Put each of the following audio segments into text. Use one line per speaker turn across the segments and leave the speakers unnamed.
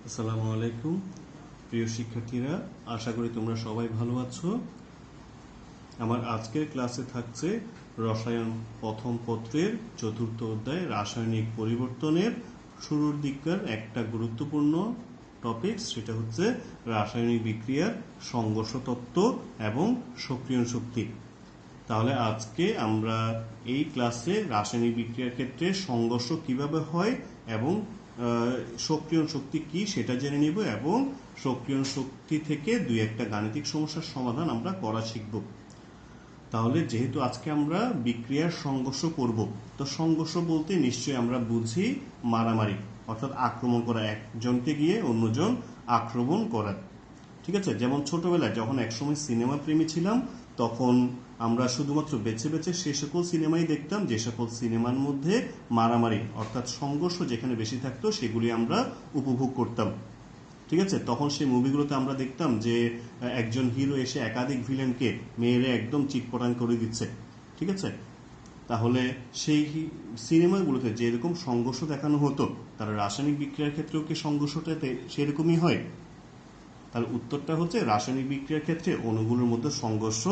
আসসালামু আলাইকুম প্রিয় শিক্ষার্থীরা, আশা করি তোমরা সবাই ভালো আছো। আমার আজকের ক্লাসে থাকছে রসায়ন প্রথম পত্রের চতুর্থ অধ্যায় রাসায়নিক পরিবর্তনের শুরুর দিককার একটা গুরুত্বপূর্ণ টপিক, সেটা হচ্ছে রাসায়নিক বিক্রিয়ার সংঘর্ষ তত্ত্ব এবং সক্রিয়ণ শক্তি। তাহলে আজকে আমরা এই ক্লাসে রাসায়নিক বিক্রিয়ার ক্ষেত্রে সংঘর্ষ কিভাবে হয় এবং সক্রিয়ণ শক্তি কি সেটা জেনে নিব, এবং সক্রিয়ণ শক্তি থেকে দুই একটা গাণিতিক সমস্যার সমাধান আমরা করা শিখব। তাহলে যেহেতু আজকে আমরা বিক্রিয়ার সংঘর্ষ করব, তো সংঘর্ষ বলতে নিশ্চয়ই আমরা বুঝি মারামারি, অর্থাৎ আক্রমণ করা, একজনকে গিয়ে অন্যজন আক্রমণ করা। ঠিক আছে, যেমন ছোটবেলায় যখন একসময় সিনেমা প্রেমী ছিলাম, তখন আমরা শুধুমাত্র বেছে বেছে সে সকল সিনেমাই দেখতাম যে সকল সিনেমার মধ্যে মারামারি অর্থাৎ সংঘর্ষ যেখানে বেশি থাকতো সেগুলি আমরা উপভোগ করতাম। ঠিক আছে, তখন সেই মুভিগুলোতে আমরা দেখতাম যে একজন হিরো এসে একাধিক ভিলেনকে মেয়েরে একদম চিটপটাং করে দিচ্ছে। ঠিক আছে, তাহলে সেই সিনেমাগুলোতে যেরকম সংঘর্ষ দেখানো হতো, তার রাসায়নিক বিক্রিয়ার ক্ষেত্রেও কি সংঘর্ষটাতে সেরকমই হয়? তাহলে উত্তরটা হচ্ছে রাসায়নিক বিক্রিয়ার ক্ষেত্রে অণুগুলোর মধ্যে সংঘর্ষ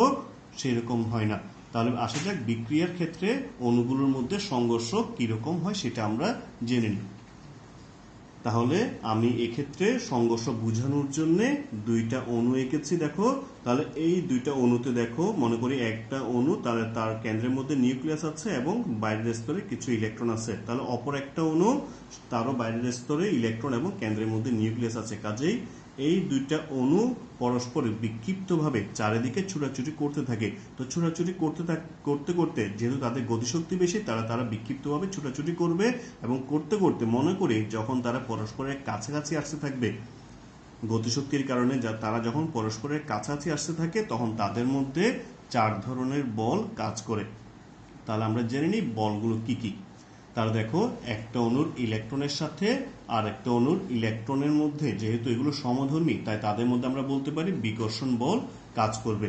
সেরকম হয় না। তাহলে আসা যাক বিক্রিয়ার ক্ষেত্রে অণুগুলোর মধ্যে সংঘর্ষ কিরকম হয় সেটা আমরা জেনে নিই। তাহলে আমি এক্ষেত্রে সংঘর্ষ বোঝানোর জন্য দুইটা অণু এঁকেছি। দেখো, তাহলে এই দুইটা অণুতে দেখো, মনে করি একটা অণু তার কেন্দ্রের মধ্যে নিউক্লিয়াস আছে এবং বাইরের স্তরে কিছু ইলেকট্রন আছে। তাহলে অপর একটা অণু, তারও বাইরের স্তরে ইলেকট্রন এবং কেন্দ্রের মধ্যে নিউক্লিয়াস আছে। কাজেই এই দুইটা অণু পরস্পর বিক্ষিপ্তভাবে চারিদিকে ছুটাছুটি করতে থাকে। তো ছুটাছুটি করতে করতে যেহেতু তাদের গতিশক্তি বেশি, তারা বিক্ষিপ্তভাবে ছুটাছুটি করবে এবং করতে করতে মনে করি যখন তারা পরস্পরের কাছাকাছি আসতে থাকবে, গতিশক্তির কারণে তারা যখন পরস্পরের কাছাকাছি আসতে থাকে, তখন তাদের মধ্যে চার ধরনের বল কাজ করে। তাহলে আমরা জেনে নিই বলগুলো কি কি। তাহলে দেখো, একটা অণুর ইলেকট্রনের সাথে আর একটা অণুর ইলেকট্রনের মধ্যে যেহেতু এগুলো সমধর্মী, তাই তাদের মধ্যে আমরা বলতে পারি বিকর্ষণ বল কাজ করবে।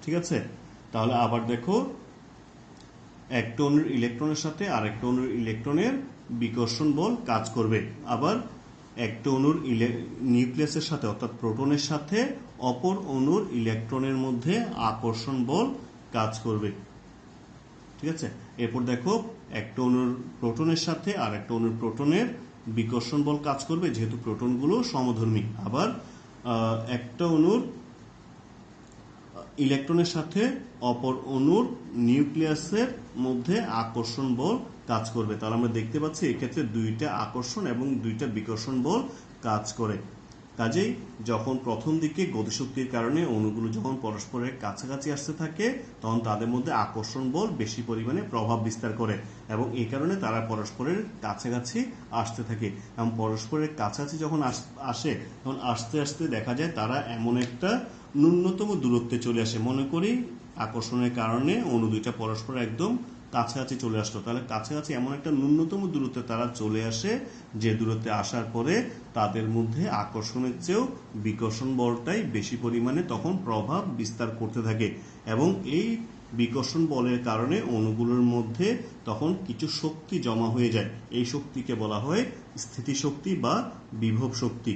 ঠিক আছে, তাহলে আবার দেখো, একটা অণুর ইলেকট্রনের সাথে আর একটা অণুর ইলেকট্রনের বিকর্ষণ বল কাজ করবে। আবার একটা অণুর নিউক্লিয়াসের সাথে অর্থাৎ প্রোটনের সাথে অপর অণুর ইলেকট্রনের মধ্যে আকর্ষণ বল কাজ করবে। ঠিক আছে, এরপর দেখো, একটা অণুর প্রোটনের সাথে আর একটা অণুর প্রোটনের বিকর্ষণ বল কাজ করবে যেহেতু প্রোটনগুলো সমধর্মী। আবার একটা অণুর ইলেকট্রনের সাথে অপর অণুর নিউক্লিয়াসের মধ্যে আকর্ষণ বল কাজ করবে। তাহলে আমরা দেখতে পাচ্ছি এক্ষেত্রে দুইটা আকর্ষণ এবং দুইটা বিকর্ষণ বল কাজ করে। কাজেই যখন প্রথম দিকে গতিশক্তির কারণে অণুগুলো যখন পরস্পরের কাছাকাছি আসতে থাকে, তখন তাদের মধ্যে আকর্ষণ বল বেশি পরিমাণে প্রভাব বিস্তার করে এবং এই কারণে তারা পরস্পরের কাছাকাছি আসতে থাকে। এবং পরস্পরের কাছাকাছি যখন আসে, তখন আস্তে আস্তে দেখা যায় তারা এমন একটা ন্যূনতম দূরত্বে চলে আসে। মনে করি আকর্ষণের কারণে অণু দুইটা পরস্পর একদম কাছাকাছি চলে আসলো। তাহলে কাছাকাছি এমন একটা ন্যূনতম দূরত্বে তারা চলে আসে, যে দূরত্বে আসার পরে তাদের মধ্যে আকর্ষণের চেয়েও বিকর্ষণ বলটাই বেশি পরিমাণে তখন প্রভাব বিস্তার করতে থাকে এবং এই বিকর্ষণ বলের কারণে অণুগুলোর মধ্যে তখন কিছু শক্তি জমা হয়ে যায়। এই শক্তিকে বলা হয় স্থিতিশক্তি বা বিভব শক্তি।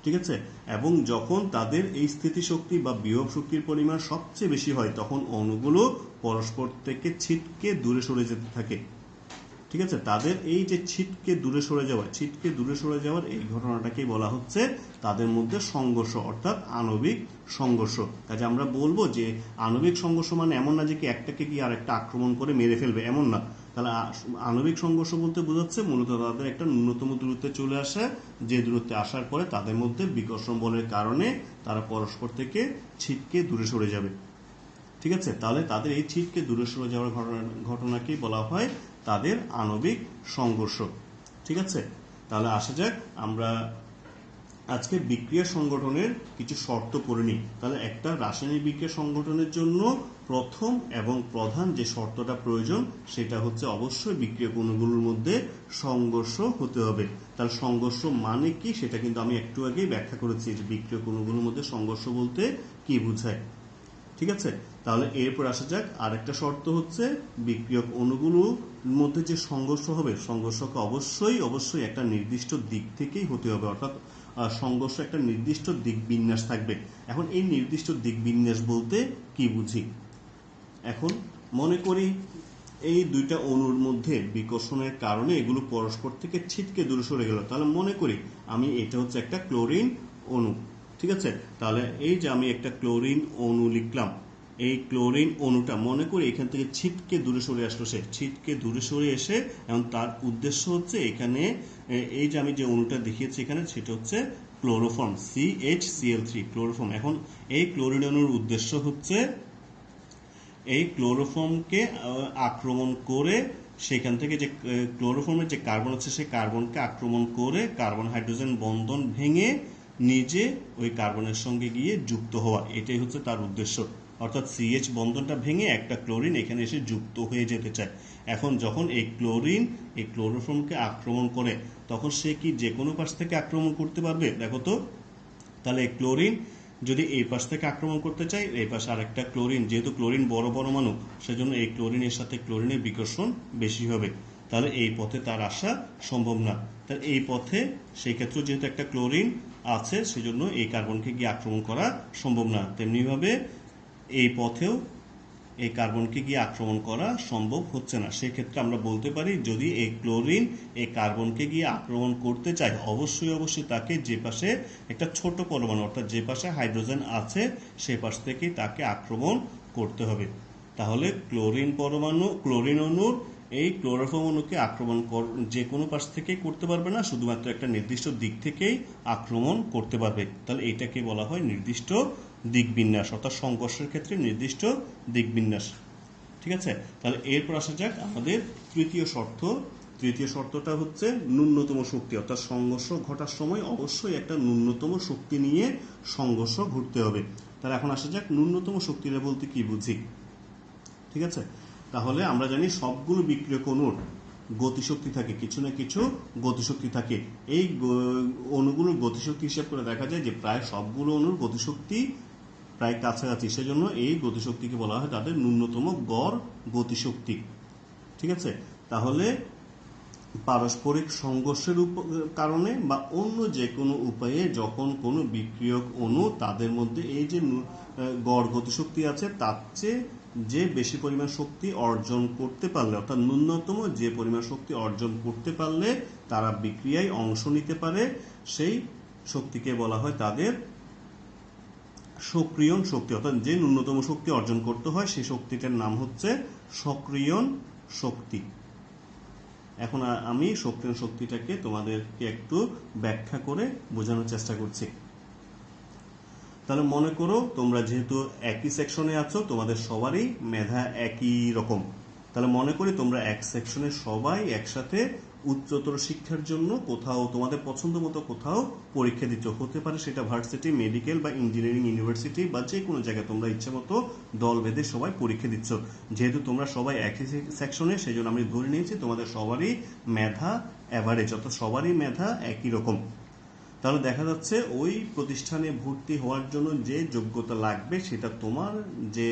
ঠিক আছে, এবং যখন তাদের এই স্থিতিশক্তি বা বিভব শক্তির পরিমাণ সবচেয়ে বেশি হয়, তখন অণুগুলো পরস্পর থেকে ছিটকে দূরে সরে যেতে থাকে। ঠিক আছে, তাদের এই যে ছিটকে দূরে সরে যাওয়ার এই ঘটনাটাকেই বলা হচ্ছে তাদের মধ্যে সংঘর্ষ অর্থাৎ আণবিক সংঘর্ষ। কাজে আমরা বলবো যে আণবিক সংঘর্ষ মানে এমন না যে কি একটাকে কি আর একটা আক্রমণ করে মেরে ফেলবে, এমন না। তাহলে আণবিক সংঘর্ষ বলতে বোঝাচ্ছে মূলত তাদের একটা ন্যূনতম দূরত্বে চলে আসে, যে দূরত্বে আসার পরে তাদের মধ্যে বিকর্ষণ বলের কারণে তারা পরস্পর থেকে ছিটকে দূরে সরে যাবে। ঠিক আছে, তাহলে তাদের এই ছিটকে দূরে সরে যাওয়ার ঘটনাকেই বলা হয় তাদের আণবিক সংঘর্ষ। ঠিক আছে, তাহলে আসা যাক আমরা আজকে বিক্রিয়া সংগঠনের কিছু শর্ত পড়ে নিই। তাহলে একটা রাসায়নিক বিক্রিয়া সংগঠনের জন্য প্রথম এবং প্রধান যে শর্তটা প্রয়োজন সেটা হচ্ছে অবশ্যই বিক্রিয়ক অণুগুলোর মধ্যে সংঘর্ষ হতে হবে। তাহলে সংঘর্ষ মানে কি সেটা কিন্তু আমি একটু আগেই ব্যাখ্যা করেছি যে বিক্রিয়ক অণুগুলোর মধ্যে সংঘর্ষ বলতে কি বোঝায়। ঠিক আছে, তাহলে এরপর আসা যাক আরেকটা শর্ত হচ্ছে বিক্রিয়ক অণুগুলোর মধ্যে যে সংঘর্ষ হবে সংঘর্ষকে অবশ্যই একটা নির্দিষ্ট দিক থেকেই হতে হবে, অর্থাৎ সংঘর্ষ একটা নির্দিষ্ট দিক বিন্যাস থাকবে। এখন এই নির্দিষ্ট দিক বিন্যাস বলতে কি বুঝি? এখন মনে করি এই দুইটা অণুর মধ্যে বিকর্ষণের কারণে এগুলো পরস্পর থেকে ছিটকে দূরে সরে গেল। তাহলে মনে করি আমি এটা হচ্ছে একটা ক্লোরিন অণু, ঠিক আছে? তাহলে এই যে আমি একটা ক্লোরিন অণু লিখলাম, এই ক্লোরিন অণুটা মনে করি এখান থেকে ছিটকে দূরে সরে আসলো, সে ছিটকে দূরে সরে এসে এবং তার উদ্দেশ্য হচ্ছে এখানে এই যে আমি যে অণুটা দেখিয়েছি এখানে সেটা হচ্ছে ক্লোরোফর্ম, CHCl3 ক্লোরোফর্ম। এখন এই ক্লোরিন অণুর উদ্দেশ্য হচ্ছে এই ক্লোরোফর্মকে আক্রমণ করে সেখান থেকে যে ক্লোরোফর্মের যে কার্বন আছে সেই কার্বনকে আক্রমণ করে কার্বন হাইড্রোজেন বন্ধন ভেঙে নিজে ওই কার্বনের সঙ্গে গিয়ে যুক্ত হওয়া, এটাই হচ্ছে তার উদ্দেশ্য। অর্থাৎ CH বন্ধনটা ভেঙে একটা ক্লোরিন এখানে এসে যুক্ত হয়ে যেতে চায়। এখন যখন এই ক্লোরিন এই ক্লোরোফর্মকে আক্রমণ করে তখন সে কি যে কোনো পাশ থেকে আক্রমণ করতে পারবে? দেখো তো, তাহলে এই ক্লোরিন যদি এই পাশ থেকে আক্রমণ করতে চাই, এই পাশে আরেকটা ক্লোরিন, যেহেতু ক্লোরিন বড় পরমাণু সেজন্য এই ক্লোরিনের সাথে ক্লোরিনের বিকর্ষণ বেশি হবে, তাহলে এই পথে তার আসা সম্ভব না। তাহলে এই পথে সেই ক্ষেত্রে যেহেতু একটা ক্লোরিন আছে সেজন্য এই কার্বনকে গিয়ে আক্রমণ করা সম্ভব না। তেমনিভাবে এই পথেও এই কার্বনকে গিয়ে আক্রমণ করা সম্ভব হচ্ছে না। সেক্ষেত্রে আমরা বলতে পারি যদি এই ক্লোরিন এই কার্বনকে গিয়ে আক্রমণ করতে চায় অবশ্যই তাকে যে পাশে একটা ছোট পরমাণু অর্থাৎ যে পাশে হাইড্রোজেন আছে সে পাশ থেকেই তাকে আক্রমণ করতে হবে। তাহলে ক্লোরিন অণুর এই ক্লোরোফর্ম অণুকে আক্রমণ যে কোনো পাশ থেকেই করতে পারবে না, শুধুমাত্র একটা নির্দিষ্ট দিক থেকেই আক্রমণ করতে পারবে। তাহলে এইটাকে বলা হয় নির্দিষ্ট দিক বিন্যাস, অর্থাৎ সংঘর্ষের ক্ষেত্রে নির্দিষ্ট দিক বিন্যাস। ঠিক আছে? তাহলে এরপর আসা যাক আমাদের তৃতীয় শর্ত। তৃতীয় শর্তটা হচ্ছে ন্যূনতম শক্তি, অর্থাৎ সংঘর্ষ ঘটার সময় অবশ্যই একটা ন্যূনতম শক্তি নিয়ে সংঘর্ষ ঘটতে হবে। তাহলে এখন আসা যাক ন্যূনতম শক্তিটা বলতে কি বুঝি। ঠিক আছে? তাহলে আমরা জানি সবগুলো বিক্রিয়ক অণুর গতিশক্তি থাকে, কিছু না কিছু গতিশক্তি থাকে। এই অণুগুলোর গতিশক্তি হিসাব করে দেখা যায় যে প্রায় সবগুলো অণুর গতিশক্তি প্রায় কাছাকাছি, সেজন্য এই গতিশক্তিকে বলা হয় তাদের ন্যূনতম গড় গতিশক্তি। ঠিক আছে? তাহলে পারস্পরিক সংঘর্ষের কারণে বা অন্য যে কোনো উপায়ে যখন কোনো বিক্রিয়ক অণু তাদের মধ্যে এই যে গড় গতিশক্তি আছে তার চেয়ে যে বেশি পরিমাণ শক্তি অর্জন করতে পারলে, অর্থাৎ ন্যূনতম যে পরিমাণ শক্তি অর্জন করতে পারলে তারা বিক্রিয়ায় অংশ নিতে পারে, সেই শক্তিকে বলা হয় তাদের সক্রিয়ণ শক্তি। অর্থাৎ যে ন্যূনতম শক্তি অর্জন করতে হয় সেই শক্তিটার নাম হচ্ছে সক্রিয়ণ শক্তি। এখন আমি সক্রিয়ণ শক্তিটাকে তোমাদেরকে একটু ব্যাখ্যা করে বোঝানোর চেষ্টা করছি। তাহলে মনে করো তোমরা যেহেতু একই সেকশনে আছো, তোমাদের সবারই মেধা একই রকম। তাহলে মনে করি তোমরা এক সেকশনে সবাই একসাথে উচ্চতর শিক্ষার জন্য কোথাও তোমাদের পছন্দ মতো কোথাও পরীক্ষা দিচ্ছ, হতে পারে সেটা ভার্সিটি, মেডিকেল বা ইঞ্জিনিয়ারিং ইউনিভার্সিটি বা যে কোনো জায়গায় তোমরা ইচ্ছে মতো দল বেঁধে সবাই পরীক্ষা দিচ্ছ। যেহেতু তোমরা সবাই একই সেকশনে সেই জন্য আমি ধরে নিয়েছি তোমাদের সবারই মেধা অ্যাভারেজ, অর্থাৎ সবারই মেধা একই রকম। তাহলে দেখা যাচ্ছে ওই প্রতিষ্ঠানে ভর্তি হওয়ার জন্য যে যোগ্যতা লাগবে সেটা তোমার যে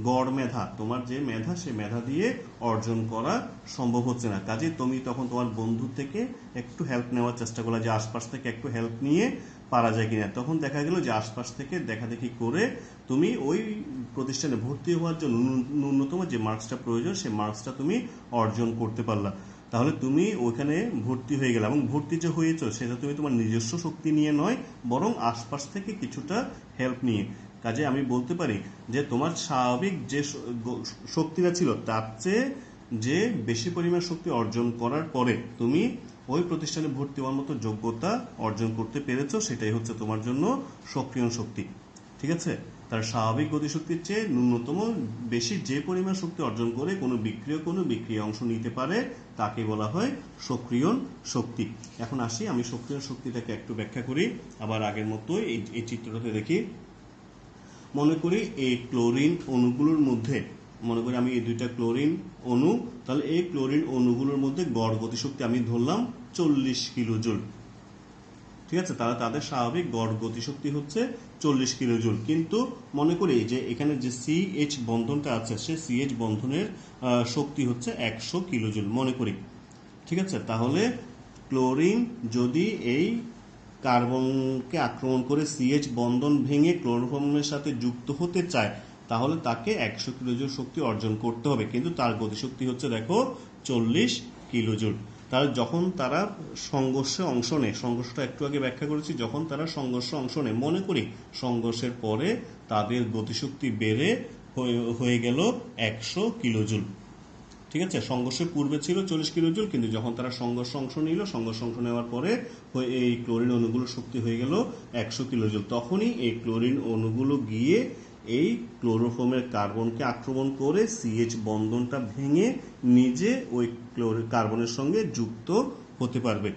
গড় মেধা, তোমার যে মেধা সে মেধা দিয়ে অর্জন করা সম্ভব হচ্ছে না। কাজে তুমি তখন তোমার বন্ধু থেকে একটু হেল্প নেওয়ার চেষ্টা করলে যে আশপাশ থেকে একটু হেল্প নিয়ে পারা যায় কিনা। তখন দেখা গেল যে আশপাশ থেকে দেখাদেখি করে তুমি ওই প্রতিষ্ঠানে ভর্তি হওয়ার জন্য ন্যূনতম যে মার্কসটা প্রয়োজন সেই মার্কসটা তুমি অর্জন করতে পারলা। তাহলে তুমি ওইখানে ভর্তি হয়ে গেলে, এবং ভর্তি যে হয়েছো সেটা তুমি তোমার নিজস্ব শক্তি নিয়ে নয় বরং আশপাশ থেকে কিছুটা হেল্প নিয়ে। কাজে আমি বলতে পারি যে তোমার স্বাভাবিক যে শক্তিটা ছিল তার চেয়ে যে বেশি পরিমাণ শক্তি অর্জন করার পরে তুমি ওই প্রতিষ্ঠানে ভর্তি হওয়ার মতো যোগ্যতা অর্জন করতে পেরেছো, সেটাই হচ্ছে তোমার জন্য সক্রিয় শক্তি। ঠিক আছে? তার স্বাভাবিক গতিশক্তির চেয়ে ন্যূনতম বেশি যে পরিমাণ শক্তি অর্জন করে কোনো বিক্রিয়া অংশ নিতে পারে তাকে বলা হয় সক্রিয় শক্তি। এখন আসি আমি সক্রিয় শক্তিটাকে একটু ব্যাখ্যা করি আবার আগের মতো এই চিত্রটাতে দেখি। মনে করি এই ক্লোরিন অণুগুলোর মধ্যে, মনে করি আমি এই দুইটা ক্লোরিন অণু, তাহলে এই ক্লোরিন অণুগুলোর মধ্যে গড় গতিশক্তি আমি ধরলাম 40 কিলোজুল। ঠিক আছে, তাহলে তাদের স্বাভাবিক গড় গতিশক্তি হচ্ছে 40 কিলোজুল। কিন্তু মনে করি যে এখানে যে সিএইচ বন্ধনটা আছে, সে সিএইচ বন্ধনের শক্তি হচ্ছে 100 কিলোজুল মনে করি। ঠিক আছে, তাহলে ক্লোরিন যদি এই কার্বনকে আক্রমণ করে সিএইচ বন্ধন ভেঙে ক্লোরোফর্মের সাথে যুক্ত হতে চায়, তাহলে তাকে 100 কিলোজুল শক্তি অর্জন করতে হবে। কিন্তু তার গতিশক্তি হচ্ছে দেখো 40 কিলোজুল। তাহলে যখন তারা সংঘর্ষে অংশ নেয়, সংঘর্ষটা একটু আগে ব্যাখ্যা করেছি, যখন তারা সংঘর্ষে অংশ নেয়, মনে করি সংঘর্ষের পরে তাদের গতিশক্তি বেড়ে হয়ে গেল 100 কিলোজুল। ঠিক আছে, সংঘর্ষের পূর্বে ছিল 40 কিলোজুল, কিন্তু যখন তারা সংঘর্ষ অংশ নিল, সংঘর্ষ অংশ নেওয়ার পরে এই ক্লোরিন অণুগুলোর শক্তি হয়ে গেল 100 কিলোজুল। তখনই এই ক্লোরিন অণুগুলো গিয়ে এই ক্লোরোফর্মের কার্বনকে আক্রমণ করে সিএইচ বন্ধনটা ভেঙে নিজে ওই কার্বনের সঙ্গে যুক্ত হতে পারবে।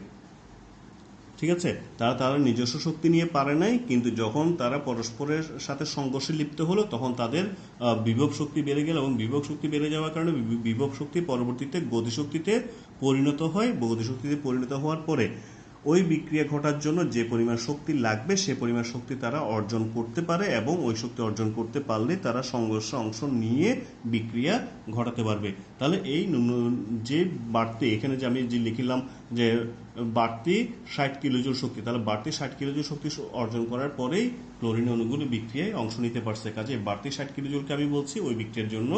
ঠিক আছে, তারা নিজস্ব শক্তি নিয়ে পারে নাই, কিন্তু যখন তারা পরস্পরের সাথে সংঘর্ষে লিপ্ত হলো, তখন তাদের বিভব শক্তি বেড়ে গেল, এবং বিভব শক্তি বেড়ে যাওয়ার কারণে বিভব শক্তি পরবর্তীতে গতিশক্তিতে পরিণত হয়। গতিশক্তিতে পরিণত হওয়ার পরে ওই বিক্রিয়া ঘটার জন্য যে পরিমাণ শক্তি লাগবে, সে পরিমাণ শক্তি তারা অর্জন করতে পারে, এবং ওই শক্তি অর্জন করতে পারলে তারা সংঘর্ষে অংশ নিয়ে বিক্রিয়া ঘটাতে পারবে। তাহলে এই যে বাড়তি, এখানে যে আমি যে লিখলাম যে বাড়তি 60 কিলোজুল শক্তি, তাহলে বাড়তি 60 কিলোজুল শক্তি অর্জন করার পরেই ক্লোরিন অণুগুলো বিক্রিয়ায় অংশ নিতে পারছে। কাজে বাড়তি 60 কিলোজুলকে আমি বলছি ওই বিক্রিয়ার জন্য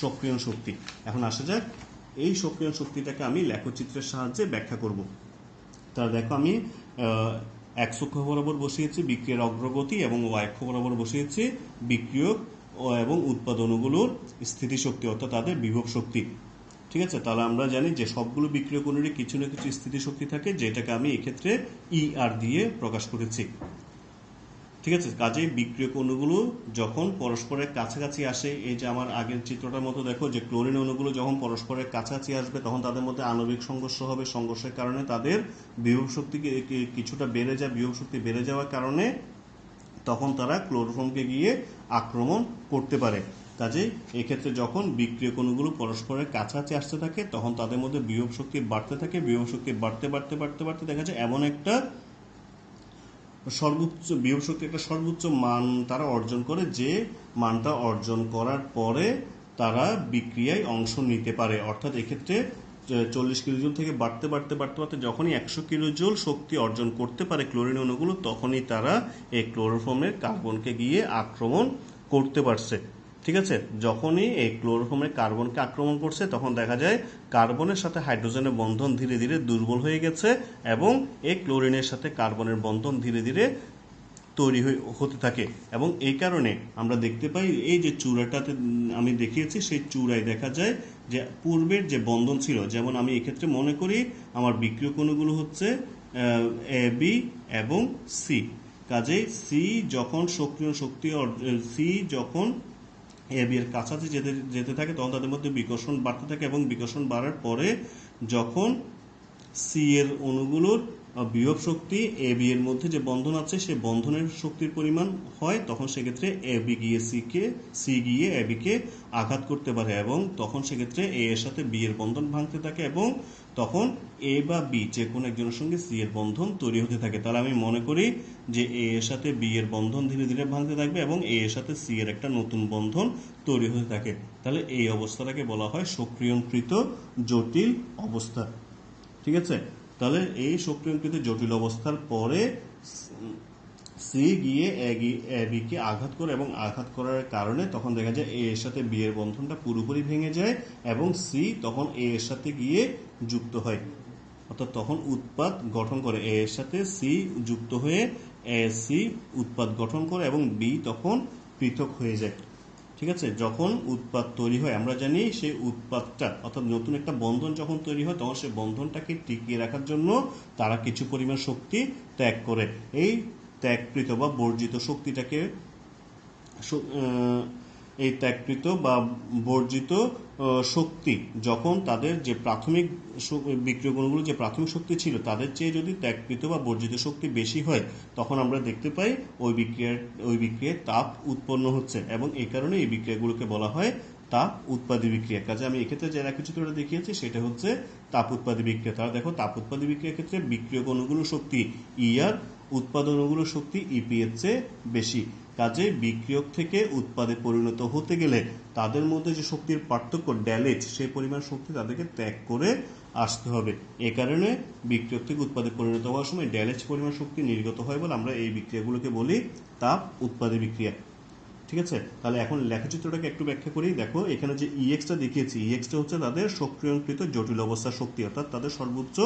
সক্রিয়ণ শক্তি। এখন আসা যাক এই সক্রিয়ণ শক্তিটাকে আমি লেখচিত্রের সাহায্যে ব্যাখ্যা করব। তাহলে দেখো, আমি এক্স অক্ষ বরাবর বসিয়েছি বিক্রিয়ার অগ্রগতি, এবং ওয়াই অক্ষ বরাবর বসিয়েছি বিক্রিয়ক এবং উৎপাদনগুলোর স্থিতিশক্তি, অর্থাৎ তাদের বিভব শক্তি। ঠিক আছে, তাহলে আমরা জানি যে সবগুলো বিক্রিয়ক অণুরই কিছু না কিছু স্থিতিশক্তি থাকে, যেটাকে আমি এক্ষেত্রে ER দিয়ে প্রকাশ করেছি। ঠিক আছে, কাজেই বিক্রিয়ক অণুগুলো যখন পরস্পরের কাছাকাছি আসে, এই যে আমার আগের চিত্রটার মতো দেখো যে ক্লোরিন অণুগুলো যখন পরস্পরের কাছাকাছি আসবে, তখন তাদের মধ্যে আণবিক সংঘর্ষ হবে। সংঘর্ষের কারণে তাদের বিভব শক্তি কিছুটা বেড়ে যায়। বিভব শক্তি বেড়ে যাওয়ার কারণে তখন তারা ক্লোরোফর্মকে গিয়ে আক্রমণ করতে পারে। কাজেই এক্ষেত্রে যখন বিক্রিয়ক অণুগুলো পরস্পরের কাছাকাছি আসতে থাকে, তখন তাদের মধ্যে বিভব শক্তি বাড়তে থাকে। বিভব শক্তি বাড়তে বাড়তে বাড়তে বাড়তে দেখা যায় এমন একটা সর্বোচ্চ বিভব শক্তি একটা সর্বোচ্চ মান তারা অর্জন করে, যে মানটা অর্জন করার পরে তারা বিক্রিয়ায় অংশ নিতে পারে। অর্থাৎ এক্ষেত্রে 40 কিলোজুল থেকে বাড়তে বাড়তে বাড়তে বাড়তে যখনই 100 কিলোজুল শক্তি অর্জন করতে পারে ক্লোরিন অণুগুলো, তখনই তারা এই ক্লোরোফর্মের কার্বনকে গিয়ে আক্রমণ করতে পারছে। ঠিক আছে, যখনই এই ক্লোরোফর্মের কার্বনকে আক্রমণ করছে, তখন দেখা যায় কার্বনের সাথে হাইড্রোজেনের বন্ধন ধীরে ধীরে দুর্বল হয়ে গেছে, এবং এই ক্লোরিনের সাথে কার্বনের বন্ধন ধীরে ধীরে তৈরি হতে থাকে। এবং এই কারণে আমরা দেখতে পাই এই যে চূড়াটাতে আমি দেখিয়েছি, সেই চূড়ায় দেখা যায় যে পূর্বের যে বন্ধন ছিল, যেমন আমি এক্ষেত্রে মনে করি আমার বিক্রিয়ক অণুগুলো হচ্ছে AB এবং C। কাজেই সি যখন সক্রিয় শক্তি সি যখন AB এর কাছাকাছি যেতে যেতে থাকে, তখন তাদের মধ্যে বিকর্ষণ বাড়তে থাকে, এবং বিকর্ষণ বাড়ার পরে যখন সি এর অণুগুলোর বিভব শক্তি AB এর মধ্যে যে বন্ধন আছে, সে বন্ধনের শক্তির পরিমাণ হয়, তখন সেক্ষেত্রে AB গিয়ে সি গিয়ে AB কে আঘাত করতে পারে, এবং তখন সেক্ষেত্রে A এর সাথে B এর বন্ধন ভাঙতে থাকে, এবং তখন A বা B যে কোনো একজনের সঙ্গে C এর বন্ধন তৈরি হতে থাকে। তাহলে আমি মনে করি যে A এর সাথে B এর বন্ধন ধীরে ধীরে ভাঙতে থাকবে, এবং A এর সাথে C এর একটা নতুন বন্ধন তৈরি হতে থাকে। তাহলে এই অবস্থাটাকে বলা হয় সক্রিয়কৃত জটিল অবস্থা। ঠিক আছে, তাহলে এই সক্রিয়কৃত জটিল অবস্থার পরে সি গিয়ে বি কে আঘাত করে, এবং আঘাত করার কারণে তখন দেখা যায় এ এর সাথে বি এর বন্ধনটা পুরোপুরি ভেঙে যায়, এবং সি তখন এ এর সাথে গিয়ে যুক্ত হয়। অর্থাৎ তখন উৎপাদ গঠন করে, এ এর সাথে সি যুক্ত হয়ে সি উৎপাদ গঠন করে, এবং বি তখন পৃথক হয়ে যায়। ঠিক আছে, যখন উৎপাদ তৈরি হয়, আমরা জানি সেই উৎপাদটা অর্থাৎ নতুন একটা বন্ধন যখন তৈরি হয়, তখন সেই বন্ধনটাকে টিকিয়ে রাখার জন্য তারা কিছু পরিমাণ শক্তি ত্যাগ করে। এই ত্যাগকৃত বা বর্জিত শক্তিটাকে এই ত্যাগকৃত বা বর্জিত শক্তি যখন তাদের যে প্রাথমিক বিক্রিয়ক অণুগুলো যে প্রাথমিক শক্তি ছিল, তাদের চেয়ে যদি ত্যাগকৃত বা বর্জিত শক্তি বেশি হয়, তখন আমরা দেখতে পাই ওই বিক্রিয়ায় তাপ উৎপন্ন হচ্ছে, এবং এই কারণে এই বিক্রিয়াগুলোকে বলা হয় তাপ উৎপাদী বিক্রিয়া। কাজে আমি এক্ষেত্রে যে রেখাচিত্রটা দেখিয়েছি সেটা হচ্ছে তাপ উৎপাদী বিক্রিয়া। তাহলে দেখো তাপ উৎপাদী বিক্রিয়ার ক্ষেত্রে বিক্রিয়ক অণুগুলোর শক্তি ই আর উৎপাদন অণুগুলোর শক্তি ইপি এর চেয়ে বেশি। কাজে বিক্রিয়ক থেকে উৎপাদে পরিণত হতে গেলে তাদের মধ্যে যে শক্তির পার্থক্য ড্যালেজ, সেই পরিমাণ শক্তি তাদেরকে ত্যাগ করে আসতে হবে। এ কারণে বিক্রিয়ক থেকে উৎপাদে পরিণত হওয়ার সময় ড্যালেজ পরিমাণ শক্তি নির্গত হয় বলে আমরা এই বিক্রিয়াগুলোকে বলি তাপ উৎপাদী বিক্রিয়া। ঠিক আছে, তাহলে এখন লেখচিত্রটাকে একটু ব্যাখ্যা করি। দেখো এখানে যে ইএক্সটা দেখিয়েছি, ইএক্সটা হচ্ছে তাদের সক্রিয়কৃত জটিল অবস্থার শক্তি, অর্থাৎ তাদের সর্বোচ্চ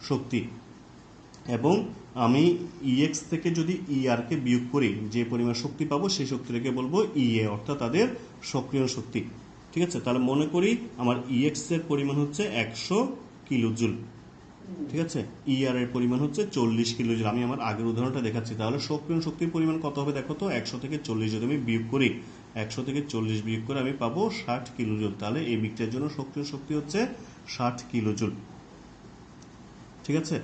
শক্তি। এবং আমি ইএক্স থেকে যদি ইআরকে বিয়োগ করি যে পরিমাণ শক্তি পাবো সেই শক্তিটাকে বলবো ইএ, অর্থাৎ তাদের সক্রিয় শক্তি। ঠিক আছে, তাহলে মনে করি আমার ইএক্স এর পরিমাণ হচ্ছে 100 কিলোজুল। ঠিক আছে, ইআর এর পরিমাণ হচ্ছে 40 কিলোজুল। আমি আমার আগের উদাহরণটা দেখাচ্ছি। তাহলে সক্রিয় শক্তির পরিমাণ কত হবে দেখো তো, 100 থেকে 40 যদি আমি বিয়োগ করি, 100 থেকে 40 বিয়োগ করে আমি পাবো 60 কিলোজুল। তাহলে এই বিক্রিয়ার জন্য সক্রিয় শক্তি হচ্ছে 60 কিলোজুল। ঠিক আছে,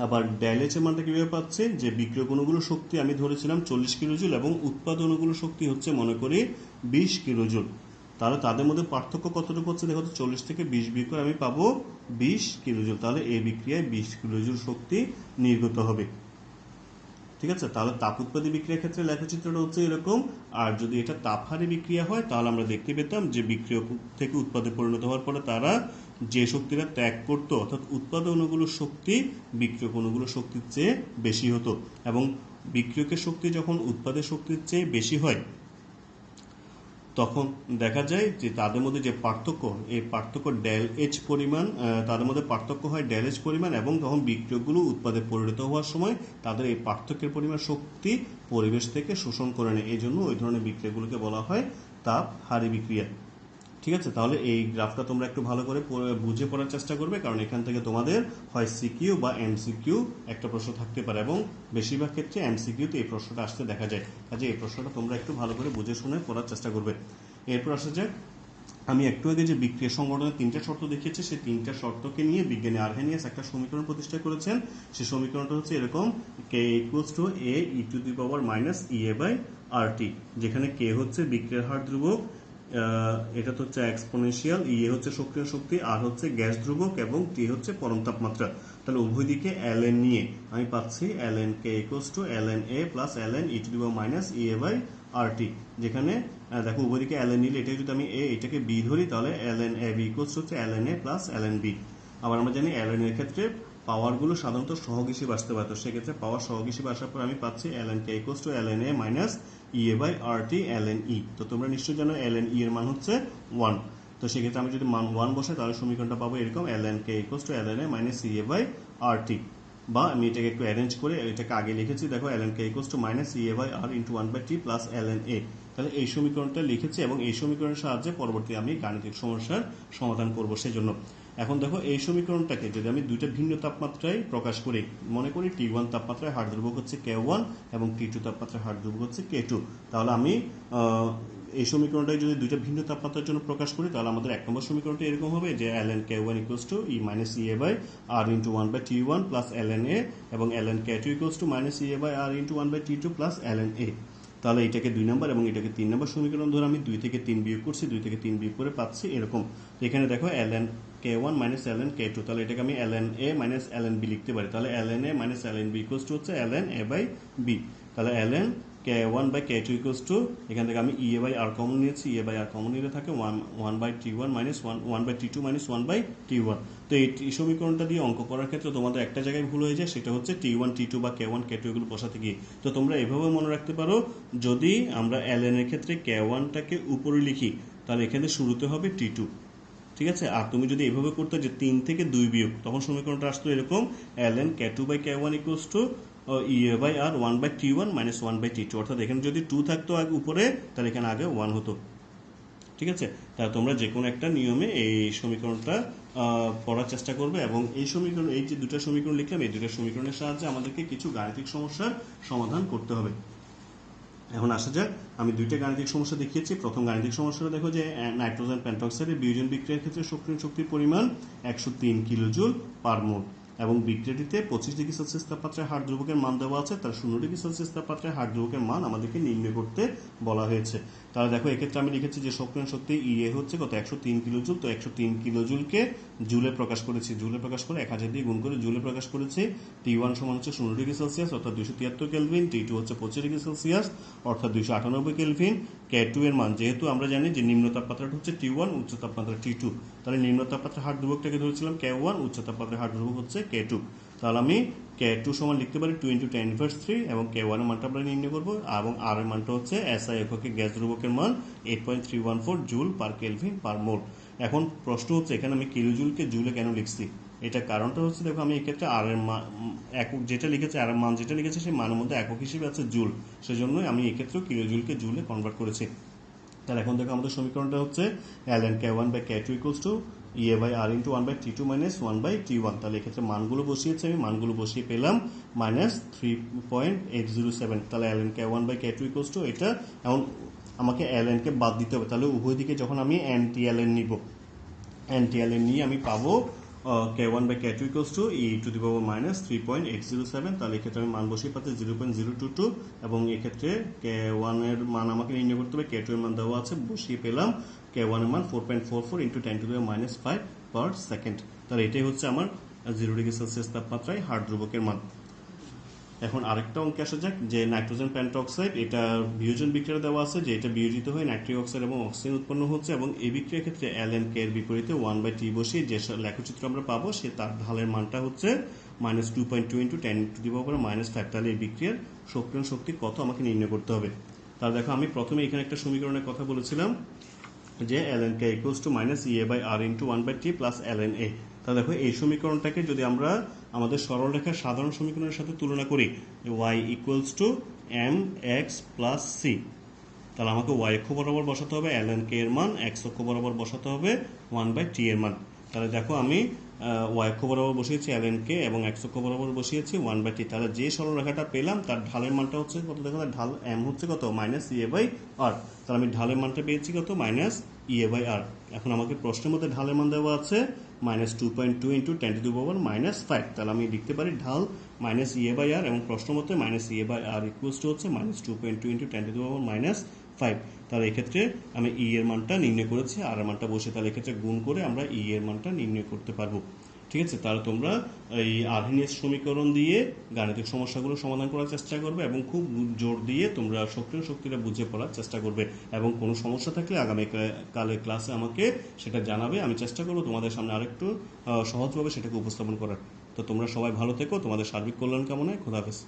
আবার ড্যালেজ এর মানটা কিভাবে পাচ্ছে, যে বিক্রিয়ক অণুগুলোর শক্তি আমি ধরেছিলাম 40 কিলোজুল এবং উৎপাদন অণুগুলোর শক্তি হচ্ছে মনে করি 20 কিলোজুল। তাহলে তাদের মধ্যে পার্থক্য কতটুকু হচ্ছে দেখো তো, 40 থেকে 20 বিয়োগ করে আমি পাবো 20 কিলোজুল। তাহলে এই বিক্রিয়ায় 20 কিলোজুল শক্তি নির্গত হবে। ঠিক আছে, তাহলে তাপ উৎপাদী বিক্রিয়ার ক্ষেত্রে লেখচিত্রটা হচ্ছে এরকম। আর যদি এটা তাপহারী বিক্রিয়া হয় তাহলে আমরা দেখতে পেতাম যে বিক্রিয়ক থেকে উৎপাদে পরিণত হওয়ার পরে তারা যে শক্তিটা ত্যাগ করত, অর্থাৎ উৎপাদন অণুগুলোর শক্তি বিক্রিয়ক অণুগুলোর শক্তির চেয়ে বেশি হতো। এবং বিক্রিয়কের শক্তি যখন উৎপাদের শক্তির চেয়ে বেশি হয় তখন দেখা যায় যে তাদের মধ্যে যে পার্থক্য, এই পার্থক্য ডেল এইচ পরিমাণ, তাদের মধ্যে পার্থক্য হয় ডেল এইচ পরিমাণ, এবং তখন বিক্রিয়কগুলো উৎপাদে পরিণত হওয়ার সময় তাদের এই পার্থক্যের পরিমাণ শক্তি পরিবেশ থেকে শোষণ করে নেয়। এই জন্য ওই ধরনের বিক্রিয়াগুলোকে বলা হয় তাপহারী বিক্রিয়া। ঠিক আছে, তাহলে এই গ্রাফটা তোমরা একটু ভালো করে বুঝে পড়ার চেষ্টা করবে, কারণ এখান থেকে তোমাদের হয় সিকিউ বা এমসিকিউ একটা প্রশ্ন থাকতে পারে, এবং বেশিরভাগ ক্ষেত্রে এমসিকিউতে এই প্রশ্নটা আসতে দেখা যায়। কাজে এই প্রশ্নটা তোমরা একটু ভালো করে বুঝে শুনে পড়ার চেষ্টা করবে। এরপর আসা যাক, আমি একটু আগে যে বিক্রিয়া সংগঠনের 3টা শর্ত দেখিয়েছি, সেই 3টা শর্তকে নিয়ে বিজ্ঞানী আর্হেনিয়াস একটা সমীকরণ প্রতিষ্ঠা করেছেন। সেই সমীকরণটা হচ্ছে এরকম, K equals to A e to the power minus EA by R T, যেখানে কে হচ্ছে বিক্রিয়ার হার ধ্রুবক, এটা তো হচ্ছে এক্সপোনেনশিয়াল, ইএ হচ্ছে সক্রিয় শক্তি, আর হচ্ছে গ্যাস ধ্রুবক, এবং টি হচ্ছে পরম তাপমাত্রা। তাহলে উভয় দিকে ln নিয়ে আমি পাচ্ছি ln K equals to ln A plus ln e to the power minus EA by R T, যেখানে দেখো উভয় দিকে ln নিলে এটাকে যদি আমি এটাকে বি ধরি তাহলে ln এ বি ইকুয়ালস হচ্ছে ln A plus ln B. আবার আমরা জানি ln এর ক্ষেত্রে পাওয়ারগুলো সাধারণত সহগ হিসেবে আসতে পারে, তো সেক্ষেত্রে পাওয়ার সহগ হিসেবে আসার পর আমি পাচ্ছি ln K equals to ln A minus EA by R T ln E. তো তোমরা নিশ্চয়ই জানো ln ই এর মান হচ্ছে 1। তো সেক্ষেত্রে আমি যদি মান 1 বসাই তাহলে সমীকরণটা পাবো এরকম, ln K equals to ln A minus EA by R T. বা আমি এটাকে একটু অ্যারেঞ্জ করে এটাকে আগে লিখেছি, দেখো ln K equals to minus EA by R into 1 by T plus ln A. তাহলে এই সমীকরণটা লিখেছি, এবং এই সমীকরণের সাহায্যে পরবর্তী আমি গাণিতিক সমস্যার সমাধান করব। সেজন্য এখন দেখো এই সমীকরণটাকে যদি আমি দুইটা ভিন্ন তাপমাত্রায় প্রকাশ করি, মনে করি T1 তাপমাত্রায় হার ধ্রুবক হচ্ছে K1 এবং T2 তাপমাত্রায় হার ধ্রুবক হচ্ছে K2, তাহলে আমি এই সমীকরণটাই যদি দুইটা ভিন্ন তাপমাত্রার জন্য প্রকাশ করি তাহলে আমাদের 1 নম্বর সমীকরণটা এরকম হবে যে ln K1 equals to E minus EA by R into 1 by T1 plus ln A, এবং ln K2 equals to minus EA by R into 1 by T2 plus ln A. তাহলে এটাকে 2 নম্বর এবং এটাকে 3 নম্বর সমীকরণ ধরে আমি 2 থেকে 3 বিয়োগ করছি, 2 থেকে 3 বিয়োগ করে পাচ্ছি এরকম। তো এখানে দেখো ln K1 minus ln K2, তাহলে এটাকে আমি ln A minus ln B লিখতে পারি। তাহলে ln A minus ln B equals to হচ্ছে ln A বাই B। তাহলে ln K1 by K2 equals to, এখান থেকে আমি ইএ বাই আর কমন নিয়েছি, ইএ বাই আর কমন নিলে থাকে 1 by T1 minus 1 by T2 minus 1 by T1। তো এই সমীকরণটা দিয়ে অঙ্ক করার ক্ষেত্রে তোমাদের একটা জায়গায় ভুল হয়ে যায়, সেটা হচ্ছে T1 T2 বা K1 K2 এগুলো বসাতে গিয়ে। তো তোমরা এভাবে মনে রাখতে পারো, যদি আমরা ln এর ক্ষেত্রে K1টাকে উপরে লিখি তাহলে এখানে শুরুতে হবে T2। ঠিক আছে, আর তুমি যদি এভাবে করতে যে 3 থেকে 2 বিয়োগ, তখন সমীকরণটা আসতো এরকম, ln K2 by K1 equals to E A by R 1 by T1 minus 1 by T2, অর্থাৎ এখানে যদি 2 থাকতো আগে উপরে তাহলে এখানে আগে 1 হতো। ঠিক আছে, তাহলে তোমরা যে কোনো একটা নিয়মে এই সমীকরণটা পড়ার চেষ্টা করবে, এবং এই সমীকরণ, এই যে দুটো সমীকরণ লিখলাম, এই দুটো সমীকরণের সাহায্যে আমাদেরকে কিছু গাণিতিক সমস্যার সমাধান করতে হবে। এখন আসা যাক, আমি দুইটা গাণিতিক সমস্যা দেখিয়েছি। প্রথম গাণিতিক সমস্যাটা দেখো যে নাইট্রোজেন পেন্টক্সাইডের বিয়োজন বিক্রিয়ার ক্ষেত্রে সক্রিয় শক্তির পরিমাণ 103 কিলোজুল পার মোল। এবং বিক্রিয়াটিতে 25 ডিগ্রি সেলসিয়াস তাপমাত্রায় হার ধ্রুবকের মান দেওয়া আছে, তার 0 ডিগ্রি সেলসিয়াস তাপমাত্রায় হার ধ্রুবকের মান আমাদেরকে নির্ণয় করতে বলা হয়েছে। তাহলে দেখো এক্ষেত্রে আমি লিখেছি যে সক্রিয়ণ শক্তি ইএ হচ্ছে কত 103 কিলোজুল। তো 103 কিলোজুলকে জুলে প্রকাশ করেছি, জুলে প্রকাশ করে 1000 দিয়ে গুণ করে জুলে প্রকাশ করেছি। T1 সমান হচ্ছে 0 ডিগ্রি সেলসিয়াস অর্থাৎ 273 কেলভিন, T2 হচ্ছে 25 ডিগ্রি সেলসিয়াস অর্থাৎ 298 কেলভিন। K2 এর মান যেহেতু আমরা জানি যে নিম্ন তাপমাত্রাটা হচ্ছে T1, উচ্চ তাপমাত্রা T2, তাহলে নিম্ন তাপমাত্রা হার ধ্রুবকটাকে ধরেছিলাম K1, উচ্চ তাপমাত্রা হার ধ্রুবক হচ্ছে K2। তাহলে আমি K2 সমান লিখতে পারি 2 × 10⁻³ এবং K1 এর মানটা আমরা নির্ণয় করব এবং R এর মানটা হচ্ছে SI এককে গ্যাস ধ্রুবকের মান 8.314 জুল পার কেলভিন পার মোল। এখন প্রশ্ন হচ্ছে এখানে আমি কিলোজুলকে জুলে কেন লিখছি, এটা কারণটা হচ্ছে দেখো আমি এক্ষেত্রে আর এর একক যেটা লিখেছি, আর এর মান যেটা লিখেছি সেই মানের মধ্যে একক হিসেবে আছে জুল, সেজন্যই আমি এক্ষেত্রেও কিলোজুলকে জুলে কনভার্ট করেছি। তাহলে এখন দেখো আমাদের সমীকরণটা হচ্ছে ln K1/K2 EA/R × 1/T2 - 1/T1। তাহলে এক্ষেত্রে মানগুলো বসিয়েছি, আমি মানগুলো বসিয়ে পেলাম -3.807। তাহলে ln K1/K2 এটা। এখন আমাকে ln কে বাদ দিতে হবে, তাহলে উভয় দিকে যখন আমি NTln নিব, NTln নিয়ে আমি পাবো K1/K2 e⁻−3.807। তাহলে এক্ষেত্রে আমি মান বসিয়ে পাচ্ছি 0.022 এবং এক্ষেত্রে K1 এর মান আমাকে নির্ণয় করতে হবে, K2 এর মান দেওয়া আছে, বসিয়ে পেলাম K1 এর মান 4.44 × 10⁻⁵ পার সেকেন্ড। তাহলে এটাই হচ্ছে আমার 0 ডিগ্রি সেলসিয়াস তাপমাত্রায় হার ধ্রুবকের মান। এখন আরেকটা অঙ্কে আসা যাক যে নাইট্রোজেন পেন্টঅক্সাইড, এটা বিয়োজন বিক্রিয়া দেওয়া আছে যে এটা বিয়োজিত হয়ে নাইট্রিক অক্সাইড এবং অক্সিজেন উৎপন্ন হচ্ছে এবং এই বিক্রিয়ার ক্ষেত্রে ln K এর বিপরীতে 1/T বসিয়ে যে লেখচিত্র আমরা পাবো সে তার ঢালের মানটা হচ্ছে -2.2 × 10⁻⁵। তাহলে এই বিক্রিয়ার সক্রিয়ণ শক্তি কত আমাকে নির্ণয় করতে হবে। তাহলে দেখো আমি প্রথমে এখানে একটা সমীকরণের কথা বলেছিলাম যে ln K = -EA/R × 1/T + ln A। তাহলে দেখো এই সমীকরণটাকে যদি আমরা আমাদের সরলরেখার সাধারণ সমীকরণের সাথে তুলনা করি, y = mx + c, তাহলে আমাকে y অক্ষ বরাবর বসাতে হবে ln K এর মান, x অক্ষ বরাবর বসাতে হবে 1/T এর মান। তাহলে দেখো আমি y অক্ষ বরাবর বসিয়েছি ln K এবং x অক্ষ বরাবর বসিয়েছি 1/T। তাহলে যে সরলরেখাটা পেলাম তার ঢালের মানটা হচ্ছে কত, দেখো ঢাল m হচ্ছে কত -EA/R। তাহলে আমি ঢালের মানটা পেয়েছি কত -EA/R। এখন আমাকে প্রশ্নের মধ্যে ঢালের মান দেওয়া আছে -2.2 × 10⁻⁵। তাহলে আমি লিখতে পারি ঢাল -EA/R এবং প্রশ্ন মতে -EA/R হচ্ছে -2.2 × 10⁻⁵। তাহলে এক্ষেত্রে আমি E এর মানটা নির্ণয় করেছি, আর এর মানটা বসে, তাহলে এক্ষেত্রে গুণ করে আমরা E এর মানটা নির্ণয় করতে পারবো। ঠিক আছে, তাহলে তোমরা এই আরহেনিয়াস সমীকরণ দিয়ে গাণিতিক সমস্যাগুলো সমাধান করার চেষ্টা করবে এবং খুব জোর দিয়ে তোমরা সক্রিয় শক্তিটা বুঝে পড়ার চেষ্টা করবে এবং কোনো সমস্যা থাকলে আগামীকালের ক্লাসে আমাকে সেটা জানাবে। আমি চেষ্টা করবো তোমাদের সামনে আরেকটু সহজভাবে সেটাকে উপস্থাপন করার। তো তোমরা সবাই ভালো থেকো, তোমাদের সার্বিক কল্যাণ কামনায়। খোদা হাফেজ।